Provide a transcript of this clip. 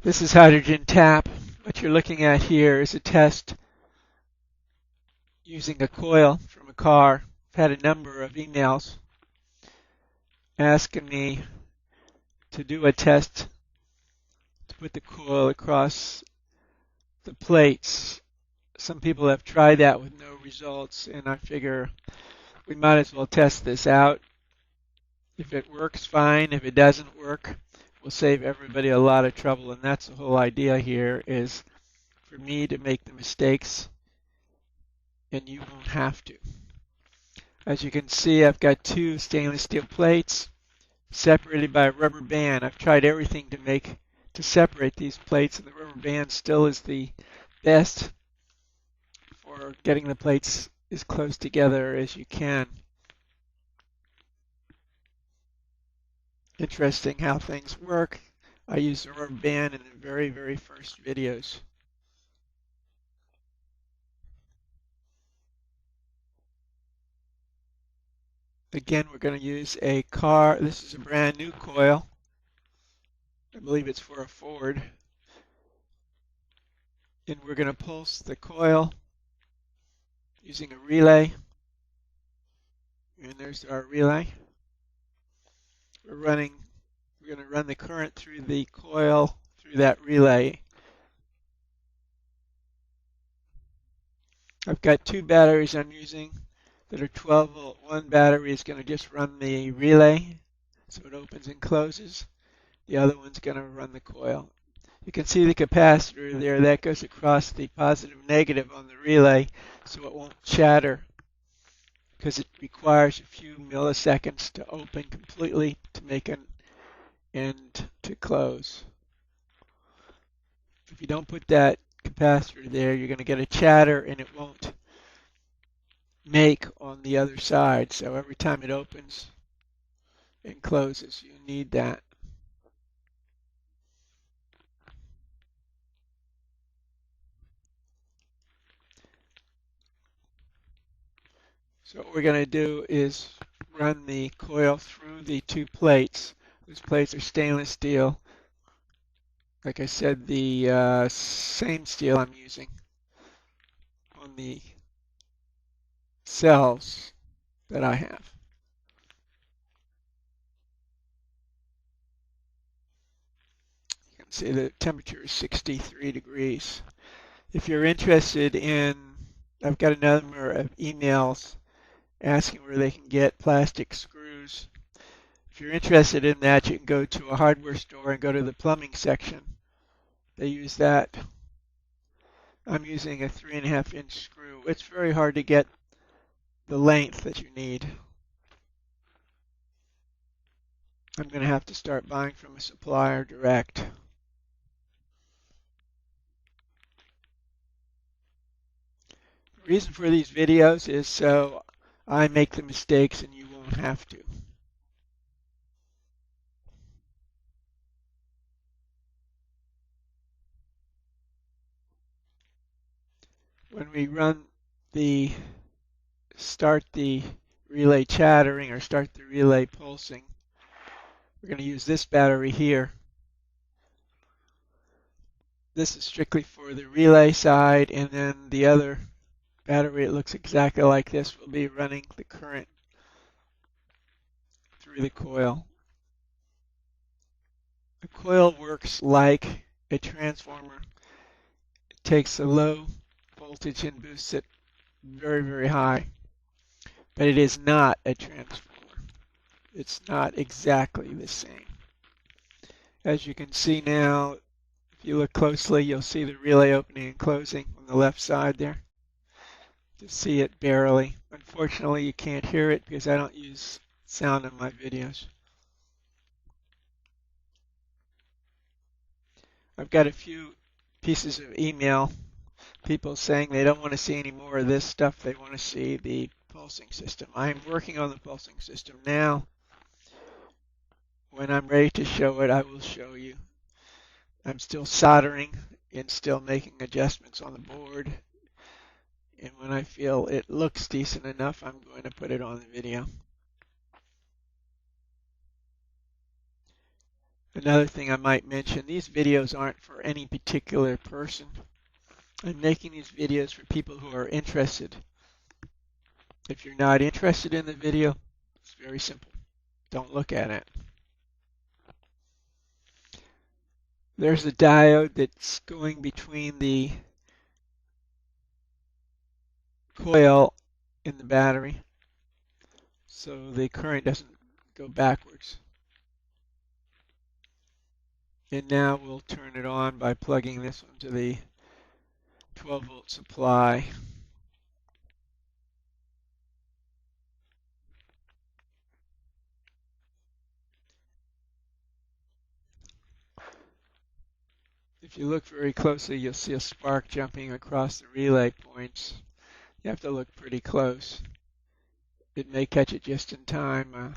This is hydrogen tap. What you're looking at here is a test using a coil from a car. I've had a number of emails asking me to do a test to put the coil across the plates. Some people have tried that with no results, and I figure we might as well test this out. If it works, fine. If it doesn't work, we'll save everybody a lot of trouble, and that's the whole idea here, is for me to make the mistakes and you won't have to. As you can see, I've got two stainless steel plates separated by a rubber band. I've tried everything to separate these plates, and the rubber band still is the best for getting the plates as close together as you can. Interesting how things work. I used the rubber band in the very first videos. Again, we're going to use a car. This is a brand new coil. I believe it's for a Ford. And we're going to pulse the coil using a relay. And there's our relay. We're going to run the current through the coil through that relay. I've got two batteries I'm using that are 12 volt. One battery is going to just run the relay so it opens and closes. The other one's going to run the coil. You can see the capacitor there. That goes across the positive negative on the relay so it won't shatter, because it requires a few milliseconds to open completely to make an end to close. If you don't put that capacitor there, you're going to get a chatter and it won't make on the other side. So every time it opens and closes, you need that. So what we're going to do is run the coil through the two plates. Those plates are stainless steel. Like I said, the same steel I'm using on the cells that I have. You can see the temperature is 63 degrees. If you're interested in, I've got a number of emails asking where they can get plastic screws. If you're interested in that, you can go to a hardware store and go to the plumbing section. They use that. I'm using a 3.5-inch screw. It's very hard to get the length that you need. I'm going to have to start buying from a supplier direct. The reason for these videos is so I make the mistakes and you won't have to. When we start the relay chattering or start the relay pulsing, we're going to use this battery here. This is strictly for the relay side, and then the other battery, it looks exactly like this, will be running the current through the coil. The coil works like a transformer. It takes a low voltage and boosts it very high, but it is not a transformer. It's not exactly the same. As you can see now, if you look closely, you'll see the relay opening and closing on the left side there. You see it barely. Unfortunately, you can't hear it because I don't use sound in my videos. I've got a few pieces of email, people saying they don't want to see any more of this stuff. They want to see the pulsing system. I'm working on the pulsing system now. When I'm ready to show it, I will show you. I'm still soldering and still making adjustments on the board. And when I feel it looks decent enough, I'm going to put it on the video. Another thing I might mention, these videos aren't for any particular person. I'm making these videos for people who are interested. If you're not interested in the video, it's very simple. Don't look at it. There's a diode that's going between the coil in the battery, so the current doesn't go backwards. And now we'll turn it on by plugging this one to the 12-volt supply. If you look very closely, you'll see a spark jumping across the relay points. You have to look pretty close. It may catch it just in time.